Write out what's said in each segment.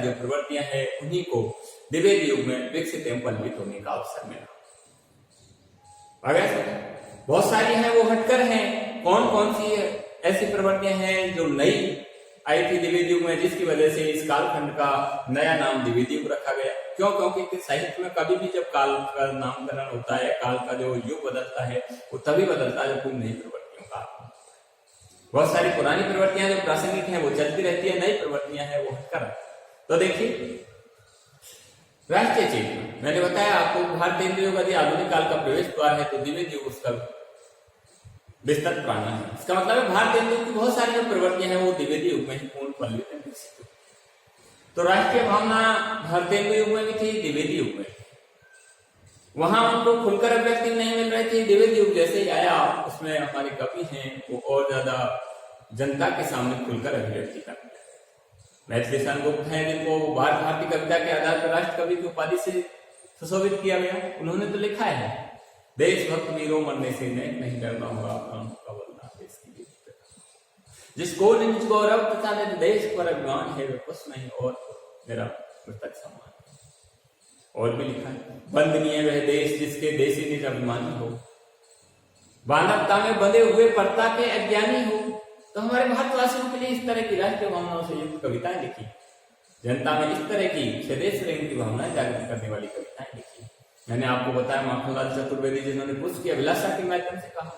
जो प्रवृत्तियां हैं उन्हीं को द्विवेदी युग में विकसित एवं पल्लवित होने का अवसर मिला। बहुत सारी हैं, वो हटकर हैं। कौन कौन सी ऐसी प्रवृत्तियां हैं जो नई आई थी द्विवेदी युग में, जिसकी वजह से इस कालखंड का नया नाम द्विवेदी युग रखा गया? क्यों? क्योंकि साहित्य में कभी भी जब काल का नामकरण होता है, काल का जो युग बदलता है वो तभी बदलता है जब कोई नई प्रवृत्तियों का। बहुत सारी पुरानी प्रवृत्तियां जो प्रासंगिक हैं वो चलती रहती है, नई प्रवृत्तियां हैं वो हटकर। तो देखिए, राष्ट्रीय चेतना, मैंने बताया आपको भारतीय युग यदि आधुनिक काल का प्रवेश द्वार है तो द्विवेदी युग उसका विस्तृत प्रांगण है। इसका मतलब है भारतीय युग की बहुत सारी जो प्रवृत्तियां हैं वो द्विवेदी युग में ही पूर्ण पल्लवित है, विकसित हुई। तो राष्ट्रीय भावना भारतीय युग में भी थी, द्विवेदी युग में। वहां उनको खुलकर अभिव्यक्ति नहीं मिल रही थी। द्विवेदी युग जैसे ही आया उसमें हमारे कवि हैं वो और ज्यादा जनता के सामने खुलकर अभिव्यक्ति करते हैं। मैथिली गुप्त हैं जिनको भारतीय कविता के आधार पर राष्ट्र कवि की उपाधि से सुशोभित किया गया। उन्होंने तो लिखा है, देशभक्त वीरों मरने से नहीं डरना होगा, प्राण का बलिदान देश की वीरता। जिसको निज गौरव तथा निज देश पर अभिमान है वे कुछ नहीं और मेरा मृतक सम्मान। और भी लिखा है, वंदनीय वह देश जिसके देशी निज अभिमानी हो, मानवता में बंधे हुए परता के अज्ञानी हो। तो हमारे भारतवासियों के लिए इस तरह की राष्ट्रीय भावनाओं से युक्त कविताएं लिखी, जनता में इस तरह की स्वदेश प्रेम की भावनाएं जागृत करने वाली कविताएं लिखी। मैंने आपको बताया माखनलाल चतुर्वेदी जिन्होंने पुष्प की अभिलाषा के माध्यम से कहा,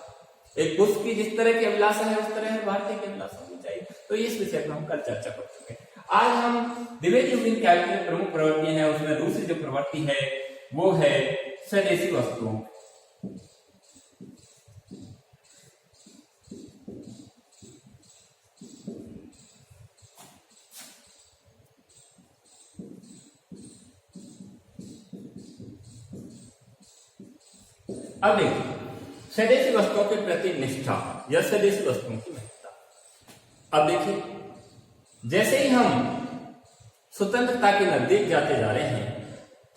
एक पुष्प की जिस तरह की अभिलाषा है उस तरह भारतीय की अभिलाषा होनी चाहिए। तो इस विषय पर हम कल चर्चा कर चुके हैं। आज हम द्विवेदी युग काल की प्रमुख प्रवृत्ति है, उसमें दूसरी जो प्रवृत्ति है वो है स्वदेशी वस्तुओं। अब देखिए, स्वदेशी वस्तुओं के प्रति निष्ठा या स्वदेशी वस्तुओं की महत्ता। अब देखिए, जैसे ही हम स्वतंत्रता के नजदीक जाते जा रहे हैं,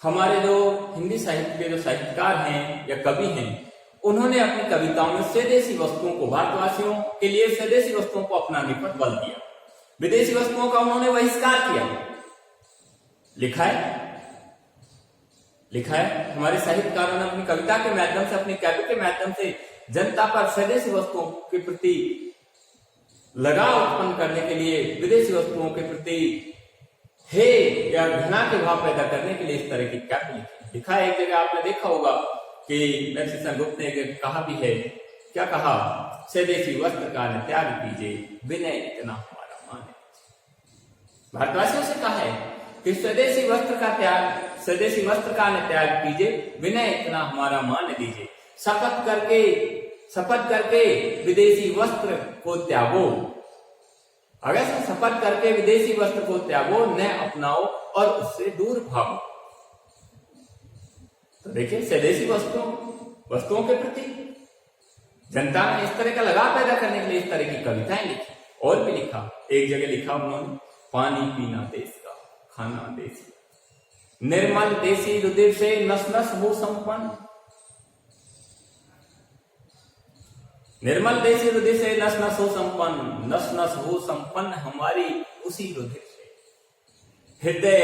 हमारे जो हिंदी साहित्य के जो साहित्यकार हैं या कवि हैं, उन्होंने अपनी कविताओं में स्वदेशी वस्तुओं को, भारतवासियों के लिए स्वदेशी वस्तुओं को अपनाने पर बल दिया। विदेशी वस्तुओं का उन्होंने बहिष्कार किया। लिखा है हमारे साहित्यकारों ने अपनी कविता के माध्यम से, अपनी काव्य के माध्यम से जनता पर स्वदेशी वस्तुओं के प्रति लगाव उत्पन्न करने के लिए, विदेशी वस्तुओं के प्रति हे या घृणा के भाव पैदा करने के लिए इस तरह की काव्य लिखी। लिखा है, एक जगह आपने देखा होगा कि मैथिली गुप्त ने कहा भी है, क्या कहा? स्वदेशी वस्त्र का न त्याग कीजिए, विनय इतना हमारा मान है। भारतवासियों से कहा है कि स्वदेशी वस्त्र का न त्याग कीजिए, विनय इतना हमारा मान दीजिए। शपथ करके विदेशी वस्त्र को त्यागो। अगर शपथ करके विदेशी वस्त्र को त्यागो, न अपनाओ और उससे दूर भागो। तो देखिए, स्वदेशी वस्तुओं के प्रति जनता ने इस तरह का लगाव पैदा करने के लिए इस तरह की कविताएं लिखी। और भी लिखा, एक जगह लिखा उन्होंने, पानी पीना देश का, खाना देसी, निर्मल देसी रुधिर से नस नस हो संपन्न। निर्मल देसी रुधिर से नस नस हो संपन्न, नस नस हो संपन्न हमारी उसी रुधिर से। हृदय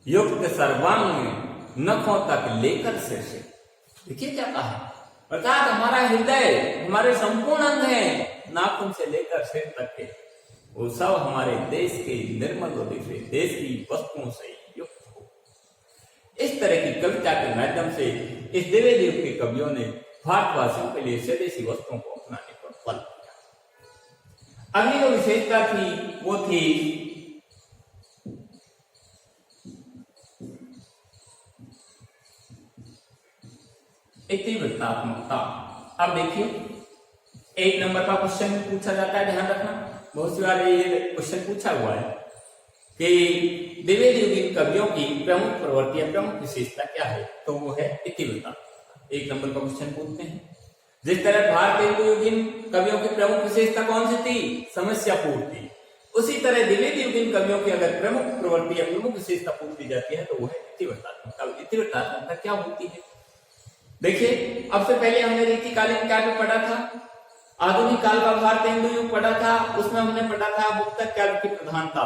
युक्त सर्वांग नखों तक लेकर सिर से। देखिए क्या कहा है, अर्थात हमारा हृदय, हमारे संपूर्ण अंग है, नाखून से लेकर सिर तक के, वो सब हमारे देश के निर्मल रुधिर से, देश की वस्तुओं से युक्त हो। इस तरह की कविता के माध्यम से इस द्विवेदी युग के कवियों ने भारतवासियों के लिए स्वदेशी वस्तुओं को अपनाने पर बल दिया। अगली जो विशेषता थी वो थी इतिवृत्तात्मकता। अब देखिए, 1 नंबर का क्वेश्चन पूछा जाता है, ध्यान रखना, बहुत सी बार ये क्वेश्चन पूछा हुआ है कि द्विवेदी युगीन कवियों की प्रमुख प्रवृत्ति या प्रमुख विशेषता क्या है? तो वो है इतिवृत्तात्मकता। 1 नंबर का क्वेश्चन पूछते हैं। जिस तरह भारतीय युगीन कवियों की प्रमुख विशेषता कौन सी थी? समस्या पूर्ति। उसी तरह द्विवेदी युगीन कवियों की अगर प्रमुख प्रवृत्ति या प्रमुख विशेषता पूछी जाती है तो वो है इतिवृत्तात्मकता। इतिवृत्तात्मकता क्या होती है? देखिए, अब से पहले हमने रीतिकालीन काव्य पढ़ा था, आधुनिक काल का भारतीय हिंदू युग पढ़ा था, उसमें हमने पढ़ा था मुक्तक काव्य की प्रधानता।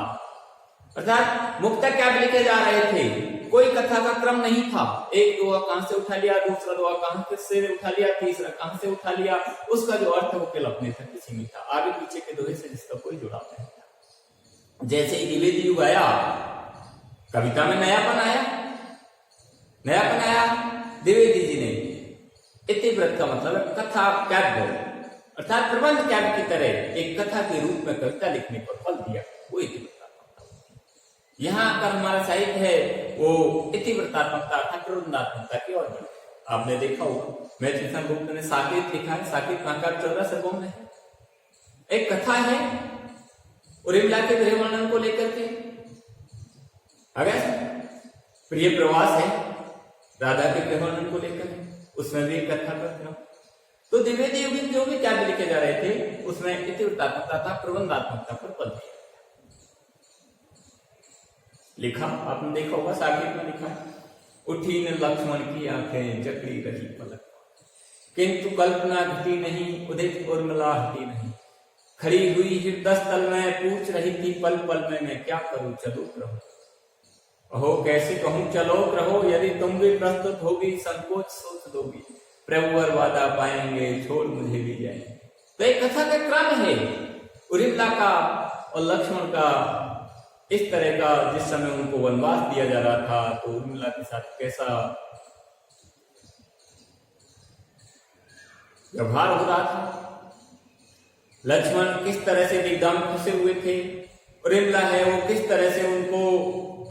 अर्थात मुक्तक लिखे जा रहे थे, कोई कथा का क्रम नहीं था। एक दोहा कहां से उठा लिया, दूसरा दोहा कहां से उठा लिया, तीसरा कहां से उठा लिया, उसका जो अर्थ है वो केवल अपने तक ही सीमित था, आगे पीछे के दोहे से जिसका कोई जुड़ाव नहीं था। जैसे ही द्विवेदी युग आया, कविता में नयापन आया, द्विवेदी जी ने इतिवृत्त का मतलब कथा काव्य अर्थात प्रबंध काव्य की तरह एक कथा के रूप में कविता लिखने पर बल दिया, वो इतिवृत्तात्मकता। यहाँ आकर हमारा साहित्य है वो इतिवृत्तात्मकता अर्थात प्रबंधात्मकता की ओर बढ़े। आपने देखा होगा मैथिली गुप्त ने साकेत लिखा है, साकेत महाकाव्य 14 सर्गों में है, एक कथा है उर्मिला के गृह वर्णन को लेकर के, अगर प्रिय प्रवास है राधा के गृह वर्णन को लेकर, उसमें भी एक कथा का। तो द्विवेदी युग जो भी काव्य लिखे जा रहे थे उसमें इतिवृत्तात्मकता था, प्रबंधात्मकता पर बल दिया लिखा। आपने देखा होगा साकेत में लिखा, उठी न लक्ष्मण की आंखें जकड़ी रही पलक, किंतु कल्पना घटी नहीं, उदित उर्मिला हटी नहीं, खड़ी हुई हृदय स्थल में पूछ रही थी पल पल में मैं क्या करूं चलो रहो, अहो कैसे कहूं चलो रहो, यदि तुम भी प्रस्तुत होगी संकोच सोच दोगी, प्रभुवर वादा पाएंगे छोड़ मुझे भी जाएंगे। तो एक कथा का क्रम है उर्मिला का और लक्ष्मण का, इस तरह का जिस समय उनको वनवास दिया जा रहा था तो उर्मिला के साथ कैसा व्यवहार हो रहा था, लक्ष्मण किस तरह से दिग्दाम फंसे हुए थे, उर्मिला है वो किस तरह से उनको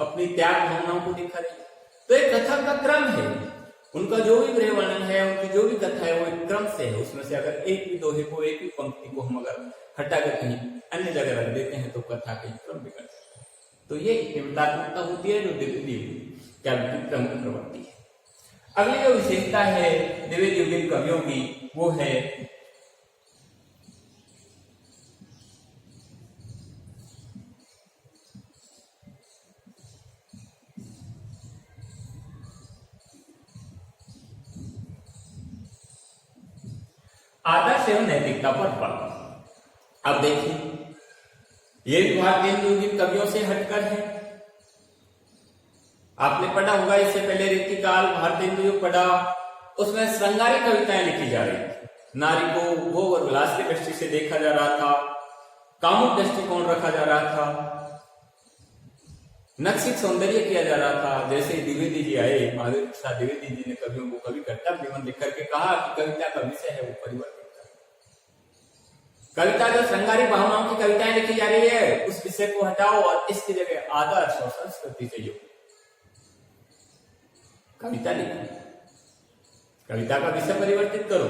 अपनी त्याग भावनाओं को दिखा रही। तो एक कथा का क्रम है, उनका जो भी गृह वर्णन है, उनकी जो भी कथा है वो एक क्रम से है। उसमें से अगर एक भी दोहे को, एक भी पंक्ति को हम अगर हटाकर कहीं अन्य जगह रख देते हैं तो कथा का क्रम बिगड़ जाता है। तो ये इतिवृत्तात्मकता होती है जो द्विवेदी काव्य की प्रमुख प्रवृत्ति है। अगली जो विशेषता है द्विवेदी युगीन कवियों की वो है आदर्श एवं नैतिकता पर बल। अब देखिए ये भारतीय युगीन कवियों से हटकर है। आपने पढ़ा होगा इससे पहले रीतिकाल भारतीय युग पढ़ा, उसमें श्रृंगारी कविताएं लिखी जा रही थी, नारी को भोग और विलास की दृष्टि से देखा जा रहा था, कामुक दृष्टिकोण रखा जा रहा था, नक्सित सौंदर्य किया जा रहा था। जैसे द्विवेदी जी आए, महावीर प्रसाद द्विवेदी जी ने कवियों को कवि कर्तव्य जीवन लिख करके कहा कि कविता का विषय है वो परिवर्तन। कविता जो श्रृंगारी भावनाओं की कविताएं लिखी जा रही है उस विषय को हटाओ और इसकी जगह आदर्श और संस्कृति से युक्त कविता लिखो, कविता का विषय परिवर्तित करो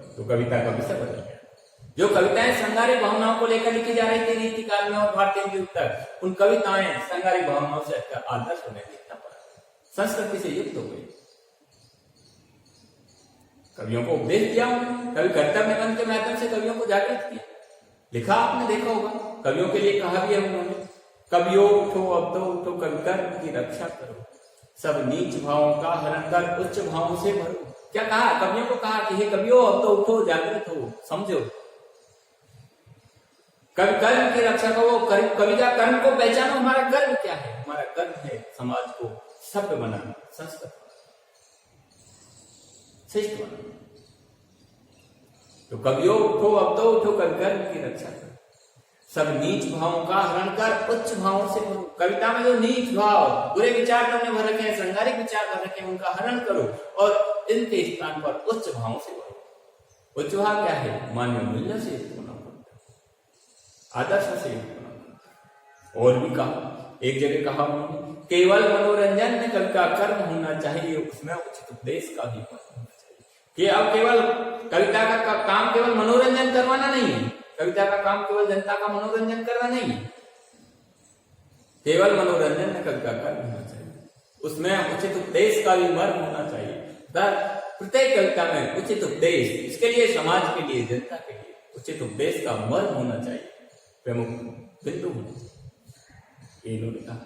तो कविता का विषय बदल गया। जो कविताएं श्रृंगारी भावनाओं को लेकर लिखी जा रही थी रीतिकाल में और भारतीय युग तक, उन कविताएं श्रृंगारी भावनाओं से हटकर आदर्श और नैतिकता पर, संस्कृति से युक्त हो गई। कवियों को उपदेश दिया, कवि कर्तव्य निबंध के माध्यम से कवियों को जागृत किया, लिखा आपने देखा होगा। कवियों के लिए कहा भी है उन्होंने, कवियों उठो अब तो उठो, कवि कर्म की रक्षा करो, सब नीच भावों का हरण कर उच्च भावों से भरो। क्या कहा? कवियों को कहा कि हे कवियों अब तो उठो, जागृत हो, समझो, कवि कर्म की रक्षा करो, कवि का कर्म को पहचानो। हमारा कर्म क्या है? हमारा कर्म है समाज को सभ्य बनाना, संस्कृत श्रेष्ठ बनाना। तो कवियों उठो अब तो उठो, कवि कर्म की रक्षा करो, सब नीच भावों का हरण कर उच्च भावों से भरो। कविता में जो नीच भाव, बुरे विचार तुमने भर रखे हैं, श्रृंगारिक विचार भर रखे हैं, उनका हरण करो और इनके स्थान पर उच्च भावों से भरो। उच्च भाव क्या है? मानवीय मूल्य से युक्त होना पड़ता है, आदर्श से युक्त होना पड़ता है। और भी कहा, एक जगह कहा उन्होंने, केवल मनोरंजन में कवि का कर्म होना चाहिए, उसमें उचित उपदेश का भी होना चाहिए। कि अब केवल कविता का काम केवल मनोरंजन करवाना नहीं है, कविता का काम केवल जनता का मनोरंजन करना नहीं है, केवल मनोरंजन में कवि का कर्म होना चाहिए, उसमें उचित उपदेश का भी मर्म होना चाहिए। प्रत्येक कविता में उचित उपदेश, इसके लिए समाज के लिए, जनता के लिए उचित उपदेश का मर्म होना चाहिए, प्रमुख बिंदु होना चाहिए, इन्होंने कहा।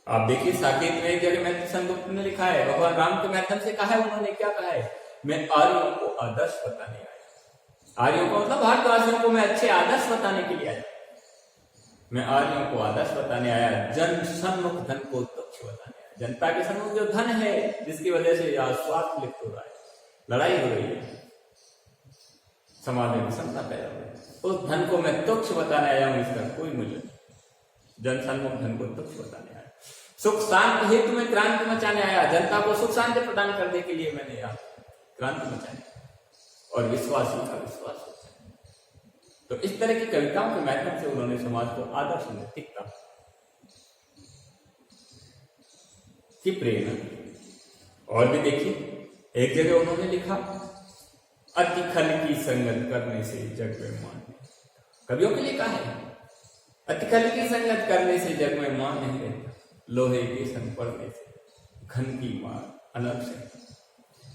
आप देखिए साकेत में एक जगह मैथिली गुप्त ने लिखा है, भगवान राम के माध्यम से कहा है उन्होंने, क्या कहा है? मैं आर्यों को आदर्श बताने आया। आर्यों को मतलब भारतवासियों को मैं अच्छे आदर्श बताने के लिए आया। मैं आर्यों को आदर्श बताने आया, जन सन्मुख धन को तुच्छ बताने आया। जनता के सन्मुख जो धन है, जिसकी वजह से आज स्वार्थ लिप्त हो रहा है, लड़ाई हो रही है, समाज में विषमता पैदा हो रही है, उस धन को मैं तुच्छ बताने आया हूं। इसका कोई मूल्य नहीं। जन सन्मुख धन को तुच्छ बताने आया। सुख शांति हेतु में क्रांति मचाने आया। जनता को सुख शांति प्रदान करने के लिए मैंने यहाँ क्रांति मचाई और विश्वासी का विश्वास होता है। तो इस तरह की कविताओं के माध्यम से उन्होंने समाज को आदर्श नैतिकता की प्रेरणा दी। और भी देखिए, एक जगह उन्होंने लिखा, अति खल की संगत करने से जग में मान। कवियों के लिए कहा है, अति खल की संगत करने से जग में मान नहीं रहता, लोहे के संग पड़ने से घन की मार अनर्थ है।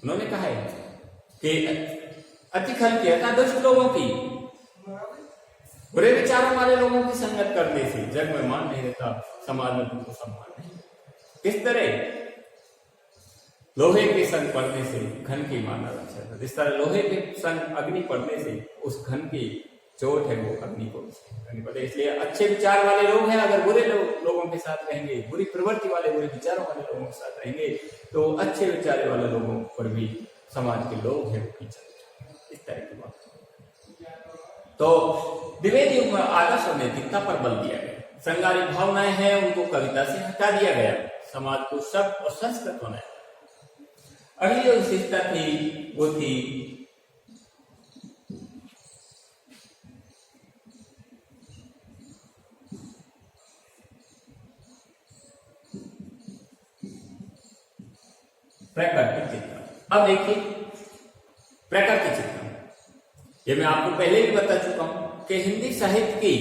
उन्होंने कहा है कि अति खल की अर्थात दुष्ट लोगों की, बुरे विचारों वाले लोगों की संगत करने से जग में मान नहीं रहता, समाज में तुमको सम्मान नहीं। किस तरह? लोहे के संग पड़ने से घन की मार अनर्थ है। जिस तरह लोहे के संग अग्नि पड़ने से उस घन की चोट है वो अग्नि को करनी पड़े। इसलिए अच्छे विचार वाले लोग हैं, अगर बुरे लोगों के साथ रहेंगे, बुरी प्रवृत्ति वाले, बुरे विचारों वाले लोगों के साथ रहेंगे, तो अच्छे विचार वाले लोगों पर भी समाज के लोग हैं वो पीछे। इस तरह की बात। तो द्विवेदी युग में आदर्श और नैतिकता पर बल दिया गया। श्रृंगारी भावनाएं हैं उनको कविता से हटा दिया गया, समाज को शब्द और संस्कृत बनाया। अगली जो विशेषता थी वो थी प्राकृतिक चित्रण। अब देखिए, प्राकृतिक चित्रण ये मैं आपको पहले भी बता चुका हूं कि हिंदी साहित्य की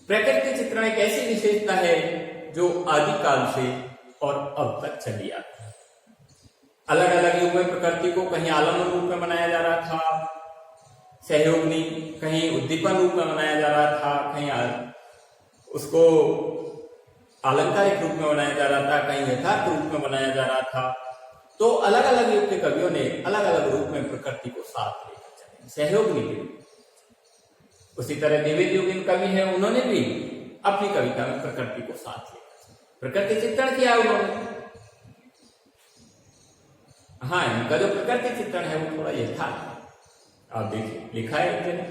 प्राकृतिक चित्रण एक ऐसी विशेषता है जो आदिकाल से और अब तक चली आती है। अलग अलग युग में प्रकृति को कहीं आलम्बन रूप में बनाया जा रहा था, सहयोगनी, कहीं उद्दीपन रूप में बनाया जा रहा था, कहीं उसको आलंकारिक रूप में बनाया जा रहा था, कहीं यथार्थ रूप में बनाया जा रहा था। तो अलग अलग युग के कवियों ने अलग अलग रूप में प्रकृति को साथ लेकर चले, सहयोगनी के। उसी तरह द्विवेदी युगीन कवि हैं, उन्होंने भी अपनी कविता में प्रकृति को साथ लेकर प्रकृति चित्रण किया उन्होंने। हाँ, इनका जो प्रकृति चित्रण है वो थोड़ा यथार्थ। आप देखिए, लिखा है एक जगह,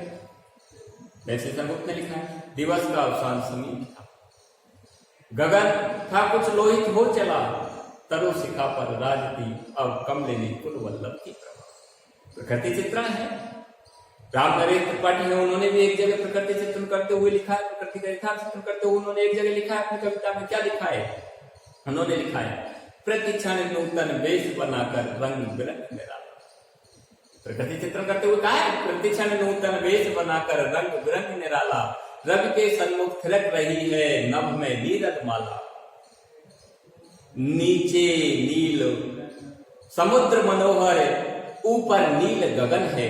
वैसे संगुप्त ने लिखा है, दिवस का अवसान समीप था, गगन था कुछ लोहित हो चला, तरो शिखा पर राजती अब कमले ने कुल वल्लभ की प्रभा। प्रकृति चित्रण है। राम नरेश त्रिपाठी है, उन्होंने भी एक जगह प्रकृति चित्रण करते हुए लिखा है, प्रकृति का यथार्थ चित्रण करते हुए उन्होंने एक जगह लिखा है अपनी कविता में। क्या लिखा है? उन्होंने लिखा है, प्रतिक्षण नूतन वेश बनाकर रंग बिरंग निराला। प्रकृति चित्रण करते हुए कहा है, प्रतिक्षण नूतन वेश बनाकर रंग बिरंग निराला, रवि के सन्मुख थिरक रही है नभ में नीरद माला, नीचे नील समुद्र मनोहर, ऊपर नील गगन है,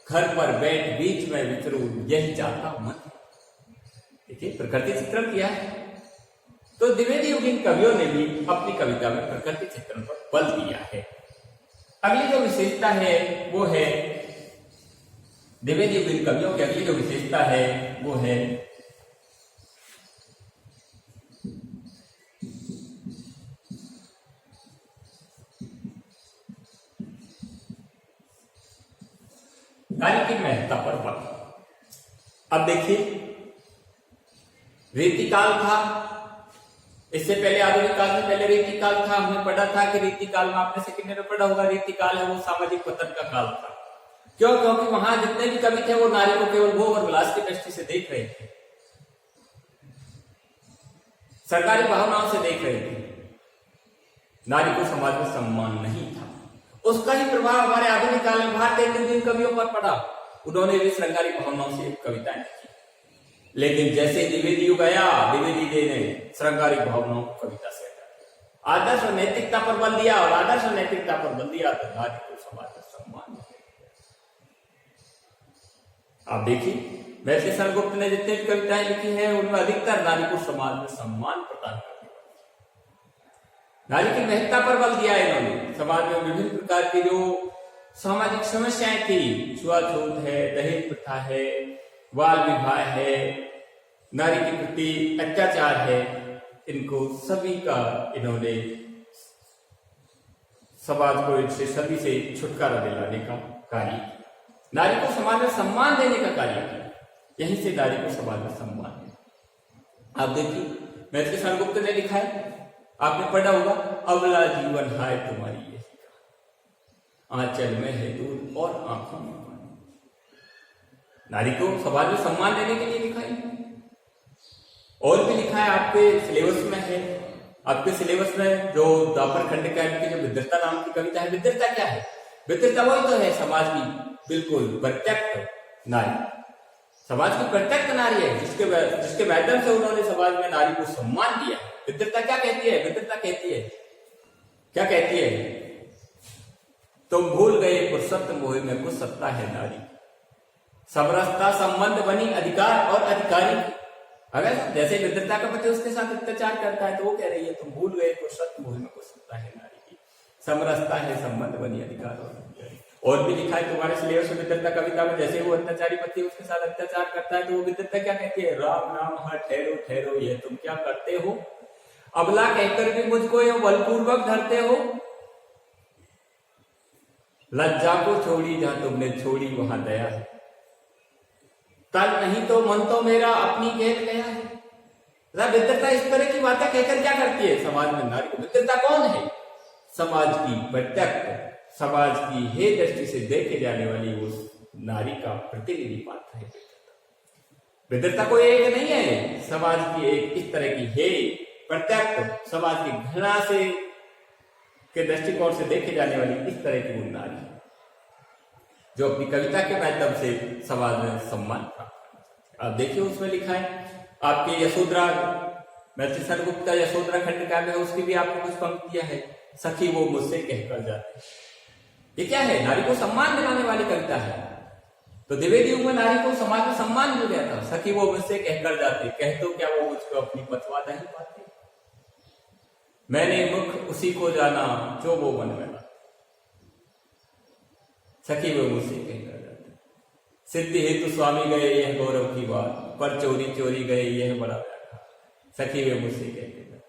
घर पर बैठ बीच में विचरू यही चाहता मन। देखिए, प्रकृति चित्रण किया है। तो द्विवेदी युगीन कवियों ने भी अपनी कविता में प्रकृति चित्रण पर बल दिया है। अगली जो विशेषता है वो है, द्विवेदी युगीन कवियों की अगली जो विशेषता है वो है कार्य की महत्ता पर बल। अब देखिए, रीतिकाल था, इससे पहले आधुनिक काल से पहले रीतिकाल था। हमने पढ़ा था कि रीतिकाल में, आपने सेकेंड ईयर में पढ़ा होगा, रीतिकाल है वो सामाजिक पतन का काल था। क्यों? क्योंकि वहां जितने भी कवि थे वो नारी को केवल भोग और विलास की दृष्टि से देख रहे थे, सरकारी भावनाओं से देख रहे थे। नारी को समाज में सम्मान नहीं था। उसका ही प्रभाव हमारे आधुनिक काल में भारतीय कवियों पर पड़ा। उन्होंने भी श्रृंगारी भावनाओं से कविताएं लिखी, लेकिन जैसे द्विवेदी युग आया, द्विवेदी जी ने श्रृंगारी भावनाओं को कविता से हटा, आदर्श और नैतिकता पर बल दिया, और आदर्श और नैतिकता पर बल दिया तो नारी को समाज में सम्मान। आप देखिए, वैसे सरगुप्त ने जितने भी कविताएं लिखी हैं उनमें अधिकतर नारी को समाज में सम्मान प्रदान करती, नारी की महत्ता पर बल दिया है इन्होंने। समाज में विभिन्न प्रकार की जो सामाजिक समस्याएं थी, छुआछूत है, दहेज प्रथा है, बाल विवाह है, नारी के प्रति अत्याचार है, इनको सभी का इन्होंने समाज को इनसे सभी से छुटकारा दिलाने का कार्य किया, नारी को समाज में सम्मान देने का कार्य किया। यहीं से नारी को समाज में सम्मान है। आप देखिए मैथिली शरण गुप्त ने लिखा है, आपने पढ़ा होगा, अबला जीवन हाय तुम्हारी ये आंचल में है दूध और आंखों में पानी। नारी को समाज में सम्मान देने के लिए लिखा है। और भी लिखा है, आपके सिलेबस में है, आपके सिलेबस में जो द्वापर खंड का इनकी जो विद्रता नाम की कविता है, विद्रता क्या है? विद्रता वही तो है समाज की बिल्कुल प्रत्यक्ष नारी, समाज की प्रत्यक्ष नारी है, जिसके माध्यम से उन्होंने समाज में नारी को सम्मान दिया। विद्रता क्या कहती है? विद्रता कहती है, क्या कहती है? तुम भूल गए पुरुषत्व मोह में कुछ सत्ता है नारी, समरसता संबंध बनी अधिकार और अधिकारी। अगर जैसे विद्रता का पति उसके साथ अत्याचार करता है तो वो कह रही है तुम भूल गए पुरुषत्व मोह में कुछ सत्ता है नारी की, समरसता है संबंध बनी अधिकार और अधिकारी। और भी लिखा है तुम्हारे सिलेबस में विद्रता कविता में, जैसे वो अत्याचारी पति उसके साथ अत्याचार करता है तो वो विद्रता क्या कहती है? राम राम हाँ ठहरो ठहरो ये तुम क्या करते हो, अबला कहकर भी मुझको ये बलपूर्वक धरते हो, लज्जा को छोड़ी जहां तुमने छोड़ी वहां दया है, तन नहीं तो मन तो मेरा अपनी गेल गया है। विद्रता इस तरह की बातें कहकर क्या करती है समाज में नारी को? विद्रता कौन है? समाज की प्रत्यक्ष, समाज की हे दृष्टि से देखे जाने वाली वो नारी का प्रतिनिधि पात्र है। विद्रता कोई एक नहीं है, समाज की एक इस तरह की हे प्रत्यक्ष, समाज की घृणा से के दृष्टिकोण से देखे जाने वाली इस तरह की वो नारी है जो अपनी कविता के माध्यम से समाज में सम्मान प्राप्त करना चाहती है। आप देखिए उसमें लिखा है, आपके यशोधरा मैथिली शरण गुप्त का यशोधरा खंड का है, उसकी भी आपको कुछ पंक्तियां है, सखी वो मुझसे कहकर जाते। ये क्या है? नारी को सम्मान दिलाने वाली कविता है। तो द्विवेदी युग में नारी को समाज में सम्मान मिल गया था, सखी वो मुझसे कहकर जाते, कह तो क्या वो मुझको अपनी पथवा नहीं पाते, मैंने मुख उसी को जाना जो वो मन में लाते, सखी वो मुझसे कहकर जाते, सिद्धि हेतु स्वामी गए यह गौरव की बात, पर चोरी चोरी गए यह बड़ा व्याघात, सखी वे मुझसे कहकर जाते,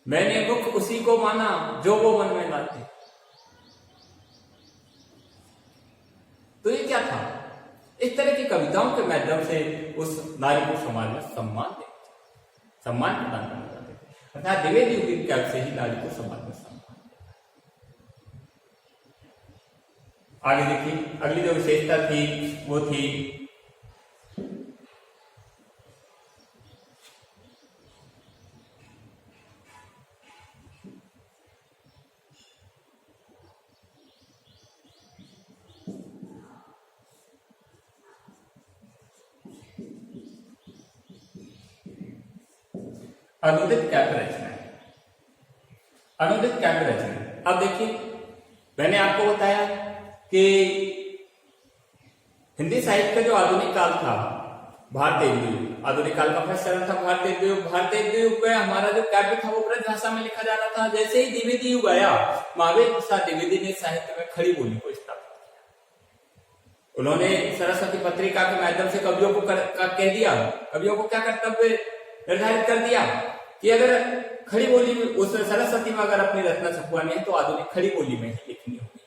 मैंने मुख उसी को माना जो वो मन में लाते। तो ये क्या था? इस तरह की कविताओं के माध्यम से उस नारी को समाज में सम्मान प्रदान करना चाहते थे। अर्थात द्विवेदी युग की काल से ही नारी को समाज में सम्मान। आगे देखिए, अगली जो विशेषता थी वो थी अनुदित काव्य रचना। अनुदित काव्य रचना, अब देखिए मैंने आपको बताया कि हिंदी साहित्य का जो आधुनिक काल था, भारतीय युग, आधुनिक काल का फर्स्ट चरण था भारतीय युग। भारतीय युग में हमारा जो काव्य था वो ब्रज भाषा में लिखा जाना था। जैसे ही द्विवेदी युग आया, महावीर प्रसाद द्विवेदी ने साहित्य में खड़ी बोली को स्थापित किया। उन्होंने सरस्वती पत्रिका के माध्यम से कवियों को कह दिया, कवियों को क्या कर्तव्य निर्धारित कर दिया कि अगर खड़ी बोली में उस सरस्वती में अगर अपनी रचना छपवानी है तो आधुनिक खड़ी बोली में ही लिखनी होगी।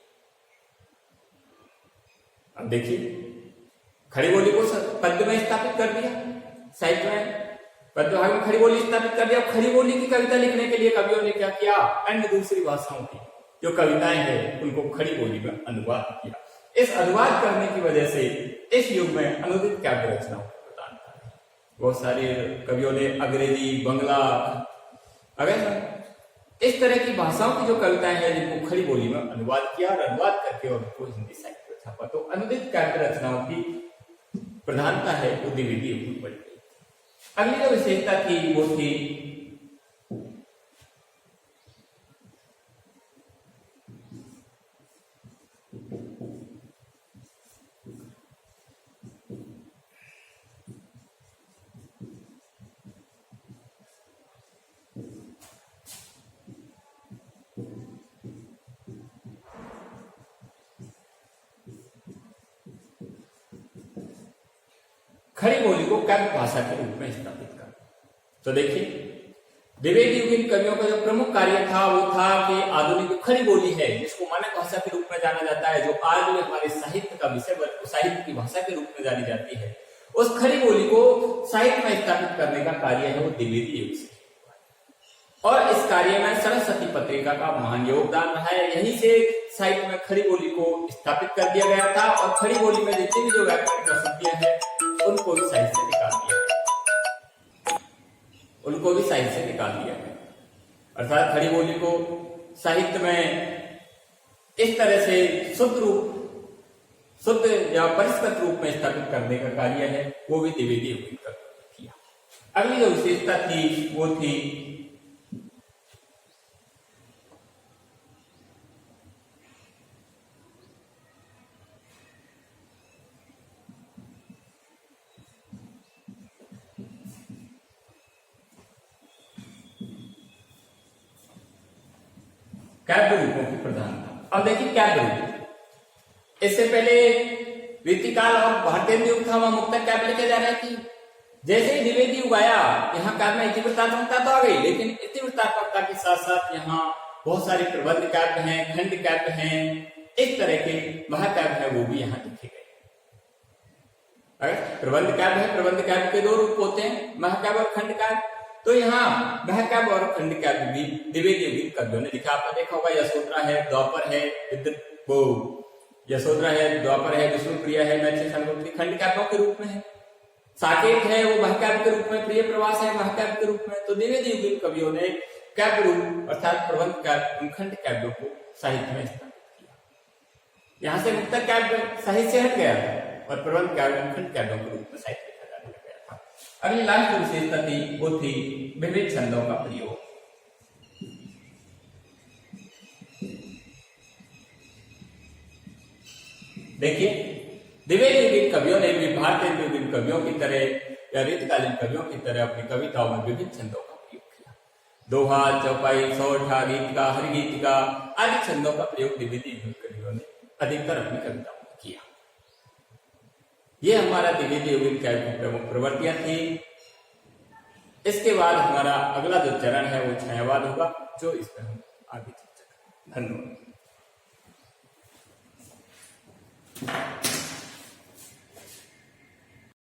अब देखिए खड़ी बोली को पद्य में स्थापित कर दिया, साहित्य में पद्य भाग में खड़ी बोली स्थापित कर दिया। खड़ी बोली की कविता लिखने के लिए कवियों ने क्या किया? अन्य दूसरी भाषाओं की जो कविताएं हैं उनको खड़ी बोली में अनुवाद किया। इस अनुवाद करने की वजह से इस युग में अनुदित काव्य रचनाओं बहुत सारे कवियों ने अंग्रेजी, बंगला, अगर इस तरह की भाषाओं की जो कविताएं हैं जिनको खड़ी बोली में अनुवाद किया और अनुवाद करके और उनको हिंदी साहित्य में छापा। तो अनुदित काव्य रचनाओं की प्रधानता है वो द्विवेदी युग में बढ़ गई। अगली जो विशेषता थी वो थी खड़ी बोली को काव्य भाषा के रूप में स्थापित कर। तो देखिए द्विवेदी युगीन कवियों का जो प्रमुख कार्य था वो था कि आधुनिक जो खड़ी बोली है, जिसको मानक भाषा के रूप में जाना जाता है, जो आज भी हमारे साहित्य का विषय, साहित्य की भाषा के रूप में जानी जाती है, उस खड़ी बोली को साहित्य में स्थापित करने का कार्य है वो द्विवेदी युग से। और इस कार्य में सरस्वती पत्रिका का महान योगदान रहा है। यहीं से साहित्य में खड़ी बोली को स्थापित कर दिया गया था और खड़ी बोली में जितनी भी जो व्याकरण प्रसिद्धियां हैं उनको भी साहित्य से निकाल दिया गया, उनको भी साहित्य से निकाल दिया गया। अर्थात खड़ी बोली को साहित्य में इस तरह से शुद्ध या परिष्कृत रूप में स्थापित करने का कार्य है वो भी द्विवेदी युग में किया। अगली जो विशेषता थी वो थी काव्य रूपों की प्रधानता। अब देखिए काव्य रूप, इससे पहले रीतिकाल और भारतीय युग था, वहां मुक्तक काव्य लिखे जा रहे थे। जैसे ही द्विवेदी युग आया, यहाँ काव्य में इतिवृत्तात्मकता तो आ गई, लेकिन इतिवृत्तात्मकता के साथ साथ यहाँ बहुत सारे प्रबंध काव्य हैं, खंड काव्य हैं, इस तरह के महाकाव्य है वो भी यहाँ लिखे गए। प्रबंध काव्य है, प्रबंध काव्य के दो रूप होते हैं, महाकाव्य और खंड काव्य। तो यहाँ महाकाव्य और खंड काव्य भी द्विवेदी युगीन कवियों ने लिखा। आपने देखा होगा यशोधरा है, द्वापर है, यशोधरा है, द्वापर है, विष्णुप्रिया है, मैथिली संगोत्री खंड काव्यों के रूप में है। साकेत है वो महाकाव्य के रूप में, प्रिय प्रवास है महाकाव्य के रूप में। तो द्विवेदी युगीन कवियों ने काव्य रूप अर्थात प्रबंध काव्य, खंड काव्यों को साहित्य में स्थापित किया। यहाँ से मुक्तक काव्य साहित्य से हट गया और प्रबंध काव्य, खंड काव्यों के रूप में साहित्य लिखा जाने लग गया था। अगली लास्ट जो विशेषता थी वो थी विविध छंदों का प्रयोग। देखिए द्विवेदी युगीन कवियों ने भी भारतीय युगीन कवियों की तरह या रीतकालीन कवियों की तरह अपनी कविताओं में विभिन्न छंदों का प्रयोग किया। दोहा, चौपाई, सौठा, गीतिका, हरिगीतिका आदि छंदों का प्रयोग द्विवेदी युगीन कवियों ने अधिकतर अपनी कविताओं में किया। ये हमारा द्विवेदी युगीन काव्य की प्रमुख प्रवृत्तियां थी। इसके बाद हमारा अगला जो चरण है वो छायावाद होगा, जो इस पर हम आगे चर्चा करेंगे। धन्यवाद।